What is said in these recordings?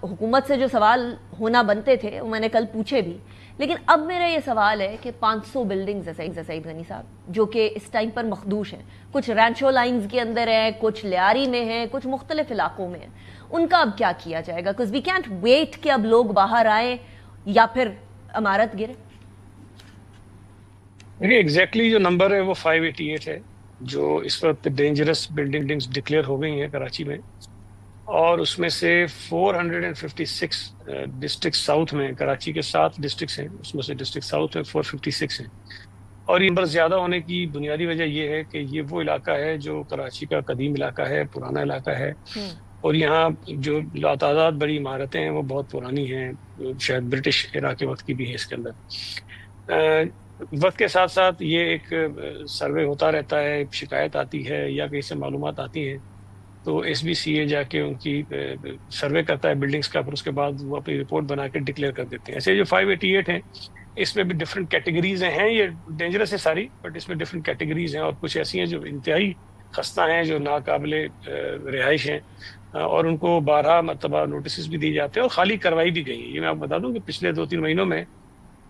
حکومت سے جو سوال ہونا بنتے تھے وہ میں نے کل پوچھے بھی، لیکن اب میرا یہ سوال ہے کہ 500 بلڈنگز ہیں سعید غنی صاحب جو کہ اس ٹائم پر مخدوش ہیں، کچھ رینچو لائنز کے اندر ہیں، کچھ لیاری میں ہیں، کچھ مختلف علاقوں میں ہیں، ان کا اب کیا کیا جائے گا؟ because we can't wait کہ اب لوگ باہر آئیں یا پھر عمارت گرے. ایگزیکٹلی جو نمبر ہے وہ 588 ہے جو اس وقت ڈینجرس بلڈنگز ڈکلیئر ہو گئی ہیں کراچی میں، اور اس میں سے 456 ڈسٹرکٹ ساؤتھ میں، کراچی کے 7 ڈسٹرکٹس ہیں، اس میں سے ڈسٹرکٹ ساؤتھ میں 456 ہیں. اور یہ نمبر زیادہ ہونے کی بنیادی وجہ یہ ہے کہ یہ وہ علاقہ ہے جو کراچی کا قدیم علاقہ ہے، پرانا علاقہ ہے، اور یہاں جو لاتعداد بڑی عمارتیں ہیں وہ بہت پرانی ہیں، شاید برٹش ایرا کے وقت کی بھی ہے اس کے اندر. وقت کے ساتھ ساتھ یہ ایک سروے ہوتا رہتا ہے، شکایت آتی ہے یا کہیں سے معلومات آتی ہیں تو ایس بی سی اے جا کے ان کی سروے کرتا ہے بلڈنگز کا، پھر اس کے بعد وہ اپنی رپورٹ بنا کے ڈکلیئر کر دیتے ہیں. ایسے جو 588 ہیں اس میں بھی ڈفرینٹ کیٹیگریز ہیں، یہ ڈینجرس ہے ساری، بٹ اس میں ڈفرینٹ کیٹیگریز ہیں، اور کچھ ایسی ہیں جو انتہائی خستہ ہیں، جو ناقابل رہائش ہیں، اور ان کو 12 مرتبہ نوٹسز بھی دی جاتے ہیں اور خالی کروائی بھی گئی ہیں. یہ میں آپ بتا دوں کہ پچھلے 2-3 مہینوں میں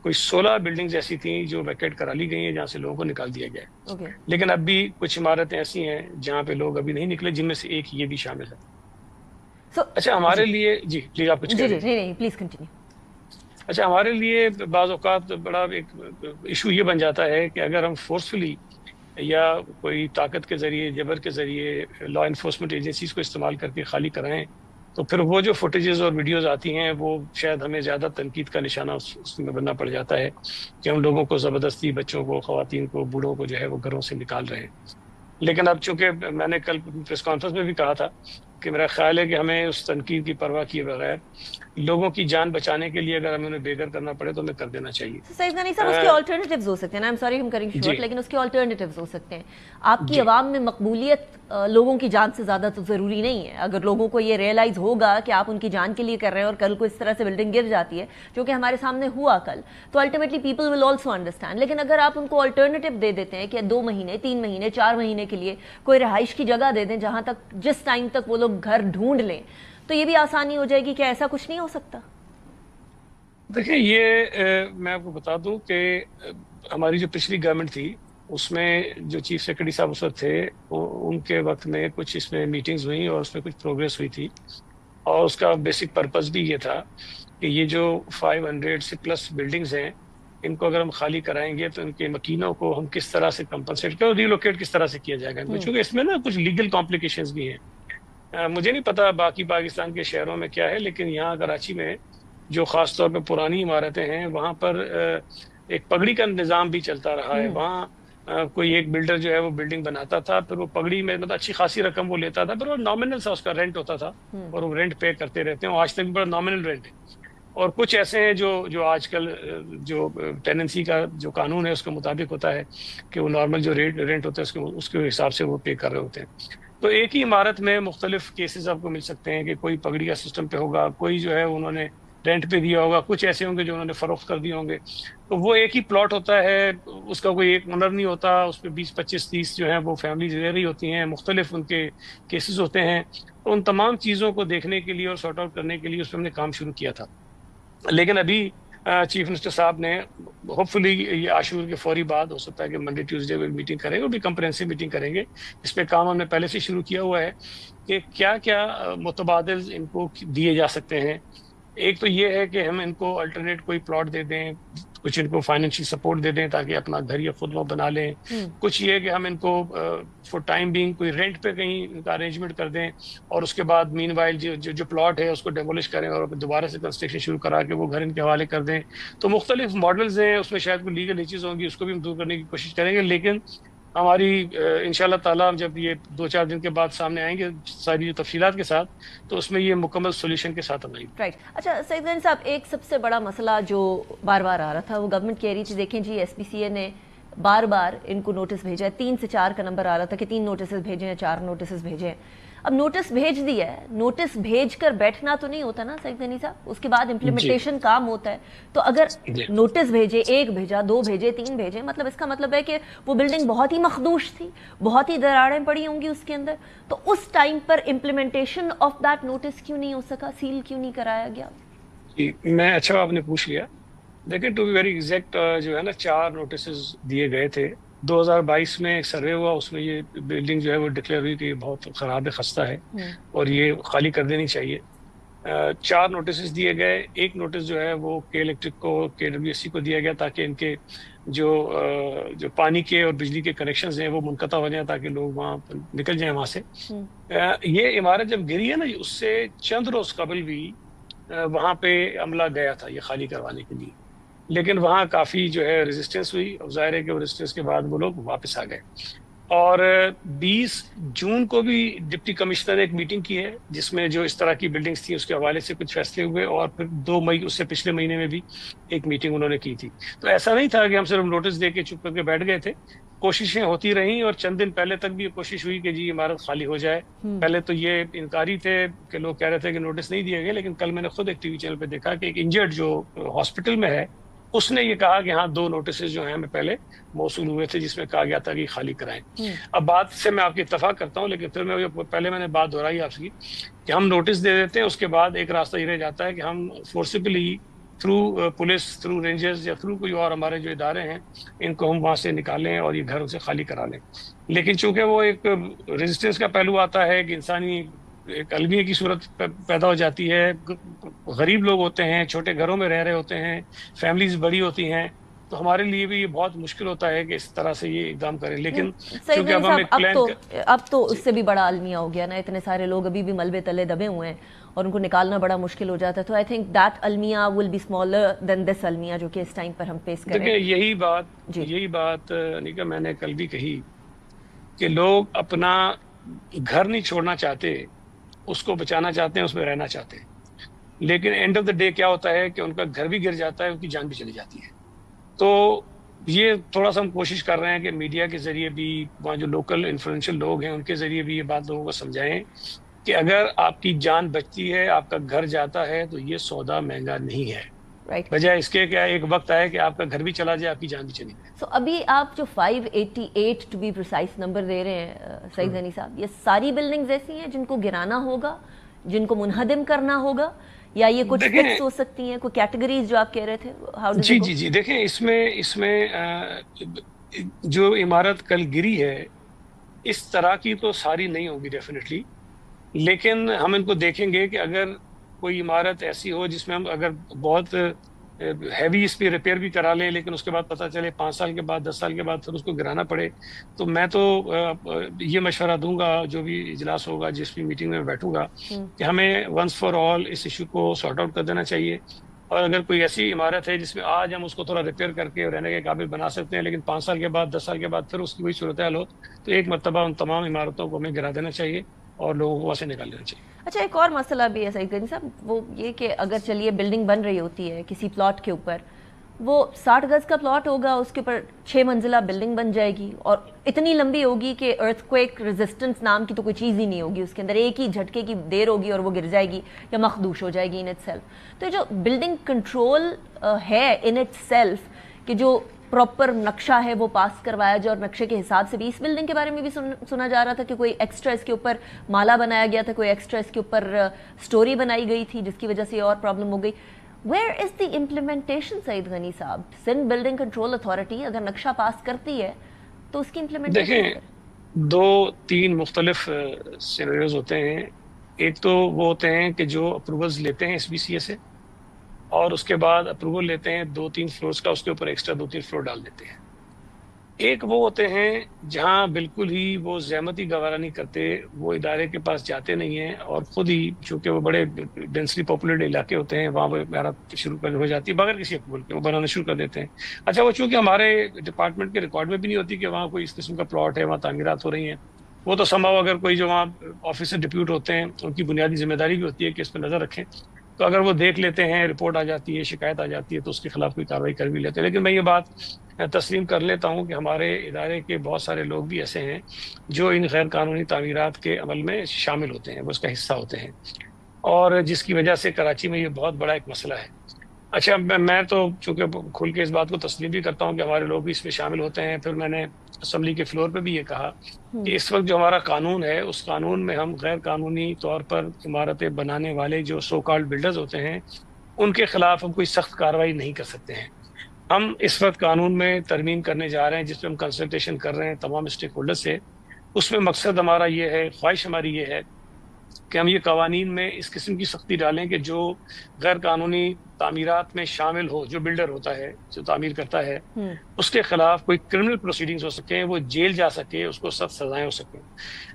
کوئی 16 بلڈنگز ایسی تھیں جو ویکیٹ کرا لی گئی ہیں، جہاں سے لوگوں کو نکال دیا گیا ہے. لیکن اب بھی کچھ عمارتیں ایسی ہیں جہاں پہ لوگ ابھی نہیں نکلے، جن میں سے ایک یہ بھی شامل ہے. اچھا ہمارے لیے جی پلیز آپ کچھ کہہ رہے ہیں. Please continue. اچھا ہمارے لیے بعض اوقات بڑا ایک ایشو یہ بن جاتا ہے کہ اگر ہم فورسفلی یا کوئی طاقت کے ذریعے، جبر کے ذریعے لا انفورسمنٹ ایجنسیز کو استعمال کر کے خالی کرائیں تو پھر وہ جو فوٹیجز اور ویڈیوز آتی ہیں وہ شاید ہمیں زیادہ تنقید کا نشانہ اس میں بننا پڑ جاتا ہے کہ ہم لوگوں کو زبردستی، بچوں کو، خواتین کو، بوڑھوں کو جو ہے وہ گھروں سے نکال رہے ہیں. لیکن اب چونکہ میں نے کل پریس کانفرنس میں بھی کہا تھا کہ میرا خیال ہے کہ ہمیں اس تنقید کی پرواہ کیے بغیر لوگوں کی جان بچانے کے لیے اگر ہمیں انہیں بے گھر کرنا پڑے تو ہمیں کر دینا چاہیے. سعید غنی صاحب اس کے آلٹرنیٹیوز ہو سکتے ہیں، I'm sorry I'm cutting short، لیکن اس کے آلٹرنیٹیوز ہو سکتے ہیں. آپ کی عوام میں مقبولیت لوگوں کی جان سے زیادہ تو ضروری نہیں ہے. اگر لوگوں کو یہ ریئلائز ہوگا کہ آپ ان کی جان کے لیے کر رہے ہیں اور کل کو اس طرح سے بلڈنگ گر جاتی ہے جو کہ ہمارے سامنے ہوا کل، تو ultimately people will also understand. لیکن اگر آپ ان کو آلٹرنیٹیو دے دیتے ہیں کہ 2 مہینے، 3 مہینے، 4 مہینے کے لیے کوئی رہائش کی جگہ دے دیں جہاں تک جس ٹائم تک وہ لوگ گھر ڈھونڈ لیں، تو یہ بھی آسانی ہو جائے گی. کیا ایسا کچھ نہیں ہو سکتا؟ دیکھیں یہ میں آپ کو بتا دوں کہ ہماری جو پچھلی گورنمنٹ تھی اس میں جو چیف سیکرٹری صاحب اس وقت تھے ان کے وقت میں کچھ اس میں میٹنگز ہوئیں اور اس میں کچھ پروگریس ہوئی تھی، اور اس کا بیسک پرپس بھی یہ تھا کہ یہ جو 500 سے پلس بلڈنگز ہیں ان کو اگر ہم خالی کرائیں گے تو ان کے مکینوں کو ہم کس طرح سے کمپنسیٹ کریں اور ریلوکیٹ کس طرح سے کیا جائے گا. چونکہ اس میں نا کچھ لیگل کمپلیکیشنز بھی ہیں. مجھے نہیں پتا باقی پاکستان کے شہروں میں کیا ہے، لیکن یہاں کراچی میں جو خاص طور پہ پرانی عمارتیں ہیں وہاں پر ایک پگڑی کا نظام بھی چلتا رہا ہے. وہاں کوئی ایک بلڈر جو ہے وہ بلڈنگ بناتا تھا، پھر وہ پگڑی میں مطلب اچھی خاصی رقم وہ لیتا تھا، پھر وہ نامنل سا اس کا رینٹ ہوتا تھا اور وہ رینٹ پے کرتے رہتے ہیں. آج تک بھی بڑا نامنل رینٹ ہے. اور کچھ ایسے ہیں جو آج کل جو ٹیننسی کا جو قانون ہے اس کے مطابق ہوتا ہے کہ وہ نارمل جو رینٹ ہوتا ہے اس کے حساب سے وہ پے کر رہے ہوتے ہیں. تو ایک ہی عمارت میں مختلف کیسز آپ کو مل سکتے ہیں کہ کوئی پگڑی کا سسٹم پہ ہوگا، کوئی جو ہے انہوں نے رینٹ پہ دیا ہوگا، کچھ ایسے ہوں گے جو انہوں نے فروخت کر دیے ہوں گے. تو وہ ایک ہی پلاٹ ہوتا ہے، اس کا کوئی ایک اونر نہیں ہوتا، اس پہ 20 25 30 جو ہیں وہ فیملیز رہ رہی ہوتی ہیں، مختلف ان کے کیسز ہوتے ہیں. تو ان تمام چیزوں کو دیکھنے کے لیے اور سارٹ آؤٹ کرنے کے لیے اس پہ ہم نے کام شروع کیا تھا. لیکن ابھی چیف منسٹر صاحب نے ہوپ فلی یہ عاشور کے فوری بعد ہو سکتا ہے کہ منڈے ٹیوزڈے میں میٹنگ کریں گے، اور بھی کمپریہنسو میٹنگ کریں گے. اس پہ کام ہم نے پہلے سے شروع کیا ہوا ہے کہ کیا کیا متبادل ان کو دیے جا سکتے ہیں. ایک تو یہ ہے کہ ہم ان کو الٹرنیٹ کوئی پلاٹ دے دیں، کچھ ان کو فائنینشیل سپورٹ دے دیں تاکہ اپنا گھر یا خود وہ بنا لیں. کچھ یہ ہے کہ ہم ان کو فور ٹائم بینگ کوئی رینٹ پہ کہیں ان کا ارینجمنٹ کر دیں، اور اس کے بعد مین وائل جو پلاٹ ہے اس کو ڈیمولش کریں اور دوبارہ سے کنسٹرکشن شروع کرا کے وہ گھر ان کے حوالے کر دیں. تو مختلف ماڈلز ہیں، اس میں شاید کوئی لیگل ایشوز ہوں گی، اس کو بھی ہم دور کرنے کی کوشش کریں گے. لیکن ہماری انشاءاللہ تعالیٰ جب یہ 2-4 دن کے بعد سامنے آئیں گے ساری جو تفصیلات کے ساتھ، تو اس میں یہ مکمل سولوشن کے ساتھ آئیں گے. رائٹ. اچھا سعید غنی صاحب، ایک سب سے بڑا مسئلہ جو بار بار آ رہا تھا وہ گورنمنٹ کہہ رہی تھی دیکھیں جی ایس پی سی اے نے بار بار ان کو نوٹس بھیجا ہے، 3 سے 4 کا نمبر آ رہا تھا کہ 3 نوٹسز بھیجے ہیں، 4 نوٹسز بھیجے ہیں. اب نوٹس بھیج دیا ہے, نوٹس بھیج کر بیٹھنا تو نہیں ہوتا نا سعید غنی صاحب, اس کے بعد امپلیمنٹیشن کام ہوتا ہے. تو اگر نوٹس بھیجے, 1 بھیجا, 2 بھیجے, 3 بھیجے, مطلب اس کا مطلب ہے کہ وہ بلڈنگ بہت ہی مخدوش تھی, بہت ہی دراڑیں پڑی ہوں گی اس کے اندر, تو اس ٹائم پر امپلیمنٹیشن آف دیٹ نوٹس کیوں نہیں ہو سکا, سیل کیوں نہیں کرایا گیا؟ میں اچھا آپ نے پوچھ لیا. دیکھیں ٹو بی ویری ایگزیکٹ جو ہے نا 4 نوٹسز دیے گئے تھے. 2022 میں ایک سروے ہوا, اس میں یہ بلڈنگ جو ہے وہ ڈکلیئر ہوئی کہ یہ بہت خراب ہے, خستہ ہے اور یہ خالی کر دینی چاہیے. 4 نوٹسز دیے گئے. ایک نوٹس جو ہے وہ کے الیکٹرک کو, KWSC کو دیا گیا تاکہ ان کے جو پانی کے اور بجلی کے کنیکشنز ہیں وہ منقطع ہو جائیں تاکہ لوگ وہاں نکل جائیں وہاں سے. یہ عمارت جب گری ہے نا, اس سے چند روز قبل بھی وہاں پہ عملہ گیا تھا یہ خالی کروانے کے لیے, لیکن وہاں کافی جو ہے ریزسٹنس ہوئی, اور ظاہر ہے کہ وہ ریزسٹنس کے بعد وہ لوگ واپس آ گئے. اور 20 جون کو بھی ڈپٹی کمشنر نے ایک میٹنگ کی ہے جس میں جو اس طرح کی بلڈنگز تھیں اس کے حوالے سے کچھ فیصلے ہوئے, اور پھر 2 مئی اس سے پچھلے مہینے میں بھی ایک میٹنگ انہوں نے کی تھی. تو ایسا نہیں تھا کہ ہم صرف نوٹس دے کے چپ کر کے بیٹھ گئے تھے, کوششیں ہوتی رہیں, اور چند دن پہلے تک بھی یہ کوشش ہوئی کہ جی عمارت خالی ہو جائے. پہلے تو یہ انکاری تھے کہ لوگ کہہ رہے تھے کہ نوٹس نہیں دیے گئے, لیکن کل میں نے خود ایک ٹی وی چینل پہ دیکھا کہ ایک انجرڈ جو ہاسپٹل میں ہے اس نے یہ کہا کہ ہاں 2 نوٹسز جو ہیں ہمیں پہلے موصول ہوئے تھے جس میں کہا گیا تھا کہ خالی کرائیں. اب بات سے میں آپ کی اتفاق کرتا ہوں, لیکن پھر پہلے میں نے بات دہرائی آپ سے کہ ہم نوٹس دے دیتے ہیں, اس کے بعد ایک راستہ یہ رہ جاتا ہے کہ ہم forcibly through police, through rangers یا تھرو کوئی اور ہمارے جو ادارے ہیں ان کو ہم وہاں سے نکالیں اور یہ گھر سے خالی کرا لیں. لیکن چونکہ وہ ایک ریزسٹنس کا پہلو آتا ہے کہ انسانی ایک المیہ کی صورت پیدا ہو جاتی ہے, غریب لوگ ہوتے ہیں, چھوٹے گھروں میں رہ رہے ہوتے ہیں, فیملیز بڑی ہوتی ہیں, تو ہمارے لیے بھی یہ بہت مشکل ہوتا ہے کہ اس طرح سے یہ اقدام کریں. لیکن چونکہ اب ہم ایک پلان, اب تو اس سے بھی بڑا المیہ ہو گیا نا, اتنے سارے لوگ ابھی بھی ملبے تلے دبے ہوئے ہیں اور ان کو نکالنا بڑا مشکل ہو جاتا ہے. تو آئی تھنک دیٹ المیہ ول بی اسمالر دین دس المیہ جو کہ اس ٹائم پر ہم فیس کریں. دیکھیں یہی بات نیکا میں نے کل بھی کہی کہ لوگ اپنا گھر نہیں چھوڑنا چاہتے, اس کو بچانا چاہتے ہیں, اس میں رہنا چاہتے ہیں, لیکن اینڈ آف دا ڈے کیا ہوتا ہے کہ ان کا گھر بھی گر جاتا ہے, ان کی جان بھی چلی جاتی ہے. تو یہ تھوڑا سا ہم کوشش کر رہے ہیں کہ میڈیا کے ذریعے بھی, وہاں جو لوکل انفلوئنشل لوگ ہیں ان کے ذریعے بھی یہ بات لوگوں کو سمجھائیں کہ اگر آپ کی جان بچتی ہے, آپ کا گھر جاتا ہے, تو یہ سودا مہنگا نہیں ہے. بجائے اس کے کیا ایک وقت آئے کہ آپ کا گھر بھی چلا جائے, آپ کی جان بھی چلی جائے. سو ابھی آپ جو 588 ٹو بی پریسائز نمبر دے رہے ہیں سعید غنی صاحب, یہ ساری بلڈنگز ایسی ہیں جن کو گرانا ہوگا, جن کو منہدم کرنا ہوگا, یا یہ کچھ فکس ہو سکتی ہیں, کوئی کیٹیگریز جو آپ کہہ رہے تھے؟ جی دیکھیں اس میں جو عمارت کل گری ہے اس طرح کی تو ساری نہیں ہوگی ڈیفینیٹلی, لیکن ہم ان کو دیکھیں گے کہ اگر کوئی عمارت ایسی ہو جس میں ہم اگر بہت ہیوی اس پہ ریپیئر بھی کرا لیں, لیکن اس کے بعد پتہ چلے 5 سال کے بعد 10 سال کے بعد پھر اس کو گرانا پڑے, تو میں تو یہ مشورہ دوں گا جو بھی اجلاس ہوگا, جس بھی میٹنگ میں بیٹھوں گا, کہ ہمیں ونس فار آل اس ایشو کو سارٹ آؤٹ کر دینا چاہیے. اور اگر کوئی ایسی عمارت ہے جس میں آج ہم اس کو تھوڑا ریپیئر کر کے رہنے کے قابل بنا سکتے ہیں, لیکن 5 سال کے بعد 10 سال کے بعد پھر اس کی وہی صورتحال ہو, تو ایک مرتبہ ان تمام عمارتوں کو ہمیں گرا دینا چاہیے اور لوگوں کو وہاں سے نکال لینا چاہیے. اچھا, ایک اور مسئلہ بھی ہے سعید غنی صاحب, وہ یہ کہ اگر چلیے بلڈنگ بن رہی ہوتی ہے کسی پلاٹ کے اوپر, وہ 60 گز کا پلاٹ ہوگا, اس کے اوپر 6 منزلہ بلڈنگ بن جائے گی اور اتنی لمبی ہوگی کہ ارتھ کویک ریزسٹنس نام کی تو کوئی چیز ہی نہیں ہوگی اس کے اندر, ایک ہی جھٹکے کی دیر ہوگی اور وہ گر جائے گی یا مخدوش ہو جائے گی ان اٹ سیلف. تو جو بلڈنگ کنٹرول ہے ان اٹ سیلف, کہ جو پراپر نقشہ ہے وہ پاس کروایا جائے, اور نقشے کے حساب سے بھی اس بلڈنگ کے بارے میں بھی سنا جا رہا تھا کہ کوئی ایکسٹرا اس کے اوپر مالا بنایا گیا تھا, کوئی ایکسٹرا اس کے اوپر سٹوری بنائی گئی تھی جس کی وجہ سے یہ اور پرابلم ہو گئی. Where is the implementation Saeed Ghani صاحب؟ سندھ بلڈنگ کنٹرول اتھارٹی اگر نقشہ پاس کرتی ہے تو اس کی امپلیمنٹیشن دیکھیں 2-3 مختلف سینیریوز ہوتے ہیں. ایک تو وہ ہوتے ہیں کہ جو اپروولز لیتے ہیں اس بی سی اے سے, اور اس کے بعد اپروول لیتے ہیں 2-3 فلورز کا, اس کے اوپر ایکسٹرا 2-3 فلور ڈال دیتے ہیں. ایک وہ ہوتے ہیں جہاں بالکل ہی وہ زحمتی گوارا نہیں کرتے, وہ ادارے کے پاس جاتے نہیں ہیں اور خود ہی, چونکہ وہ بڑے ڈینسلی پاپولیٹڈ علاقے ہوتے ہیں, وہاں وہ عمارت شروع ہو جاتی ہے بغیر کسی اپروول کے, وہ بنانا شروع کر دیتے ہیں. اچھا, وہ چونکہ ہمارے ڈپارٹمنٹ کے ریکارڈ میں بھی نہیں ہوتی کہ وہاں کوئی اس قسم کا پلاٹ ہے, وہاں تعمیرات ہو رہی ہیں, وہ تو سمبھو اگر کوئی جو وہاں آفیسر ڈپیوٹ ہوتے ہیں ان کی بنیادی ذمہ داری بھی ہوتی ہے کہ اس پہ نظر رکھیں, تو اگر وہ دیکھ لیتے ہیں, رپورٹ آ جاتی ہے, شکایت آ جاتی ہے, تو اس کے خلاف کوئی کارروائی کر بھی لیتے ہیں. لیکن میں یہ بات تسلیم کر لیتا ہوں کہ ہمارے ادارے کے بہت سارے لوگ بھی ایسے ہیں جو ان غیر قانونی تعمیرات کے عمل میں شامل ہوتے ہیں، وہ اس کا حصہ ہوتے ہیں، اور جس کی وجہ سے کراچی میں یہ بہت بڑا ایک مسئلہ ہے۔ اچھا، میں تو چونکہ کھل کے اس بات کو تسلیم بھی کرتا ہوں کہ ہمارے لوگ بھی اس میں شامل ہوتے ہیں۔ پھر میں نے اسمبلی کے فلور پہ بھی یہ کہا کہ اس وقت جو ہمارا قانون ہے، اس قانون میں ہم غیر قانونی طور پر عمارتیں بنانے والے جو سو کالڈ بلڈرز ہوتے ہیں، ان کے خلاف ہم کوئی سخت کارروائی نہیں کر سکتے ہیں۔ ہم اس وقت قانون میں ترمیم کرنے جا رہے ہیں، جس میں ہم کنسلٹیشن کر رہے ہیں تمام اسٹیک ہولڈر سے۔ اس میں مقصد ہمارا یہ ہے، خواہش ہماری یہ ہے کہ ہم یہ قوانین میں اس قسم کی سختی ڈالیں کہ جو غیر قانونی تعمیرات میں شامل ہو، جو بلڈر ہوتا ہے، جو تعمیر کرتا ہے، اس کے خلاف کوئی کرمنل پروسیڈنگز ہو سکیں، وہ جیل جا سکے، اس کو سخت سزائیں ہو سکیں۔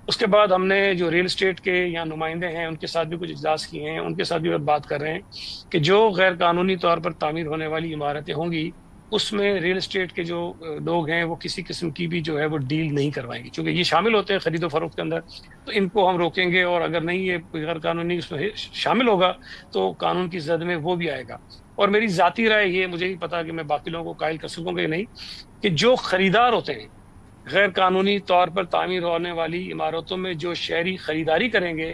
اس کے بعد ہم نے جو ریل اسٹیٹ کے یہاں نمائندے ہیں، ان کے ساتھ بھی کچھ اجلاس کیے ہیں، ان کے ساتھ بھی بات کر رہے ہیں کہ جو غیر قانونی طور پر تعمیر ہونے والی عمارتیں ہوں گی، اس میں ریل اسٹیٹ کے جو لوگ ہیں وہ کسی قسم کی بھی جو ہے وہ ڈیل نہیں کروائیں گے، چونکہ یہ شامل ہوتے ہیں خرید و فروخت کے اندر، تو ان کو ہم روکیں گے، اور اگر نہیں یہ غیر قانونی اس میں شامل ہوگا تو قانون کی زد میں وہ بھی آئے گا۔ اور میری ذاتی رائے یہ، مجھے نہیں پتا کہ میں باقی لوگوں کو قائل کر سکوں گا یا نہیں، کہ جو خریدار ہوتے ہیں غیر قانونی طور پر تعمیر ہونے والی عمارتوں میں، جو شہری خریداری کریں گے،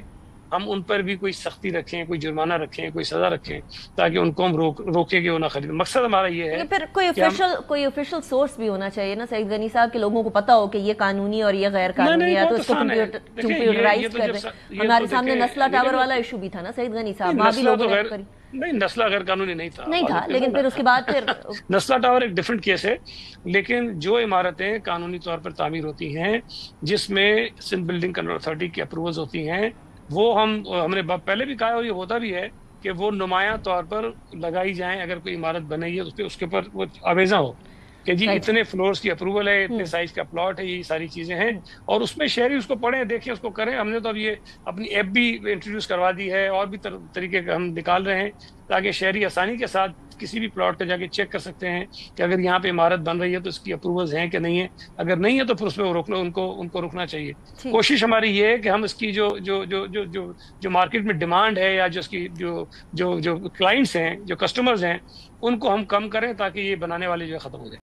ہم ان پر بھی کوئی سختی رکھیں، کوئی جرمانہ رکھیں، کوئی سزا رکھیں، تاکہ ان کو ہم روکیں کہ وہ نہ خریدیں۔ مقصد ہمارا یہ ہے، پھر کوئی آفیشیل سورس بھی ہونا چاہیے نا سعید غنی صاحب، کہ لوگوں کو پتا ہو کہ یہ قانونی اور یہ غیر قانونی ہے، تو اس کو کمپیوٹرائز کر دیں۔ ہمارے سامنے نسلہ ٹاور والا ایشو بھی تھا نا سعید غنی صاحب، وہاں بھی لوگوں نے کری۔ نہیں، نسلہ غیر قانونی نہیں تھا، لیکن پھر اس کے بعد پھر نسلہ ٹاور ایک ڈیفرنٹ کیس ہے۔ لیکن جو عمارتیں قانونی طور پر تعمیر ہوتی ہیں، جس میں سندھ بلڈنگ کنٹرول اتھارٹی کی اپروولز ہوتی ہیں، وہ ہم نے پہلے بھی کہا، اور یہ ہوتا بھی ہے کہ وہ نمایاں طور پر لگائی جائیں۔ اگر کوئی عمارت بنائی ہے اس کے اوپر وہ آویزاں ہو کہ جی اتنے فلورز کی اپروول ہے، اتنے سائز کا پلاٹ ہے، یہ ساری چیزیں ہیں، اور اس میں شہری اس کو پڑھیں، دیکھیں، اس کو کریں۔ ہم نے تو اب یہ اپنی ایپ بھی انٹروڈیوس کروا دی ہے، اور بھی طریقے ہم نکال رہے ہیں، تاکہ شہری آسانی کے ساتھ کسی بھی پلاٹ پہ جا کے چیک کر سکتے ہیں کہ اگر یہاں پہ عمارت بن رہی ہے تو اس کی اپروولز ہیں کہ نہیں ہے۔ اگر نہیں ہے تو پھر اس میں ان کو روکنا چاہیے۔ کوشش ہماری یہ ہے کہ ہم اس کی جو مارکیٹ میں ڈیمانڈ ہے، یا جو اس کی جو کلائنٹس ہیں، جو کسٹمرز ہیں، ان کو ہم کم کریں، تاکہ یہ بنانے والے جو ختم ہو جائیں۔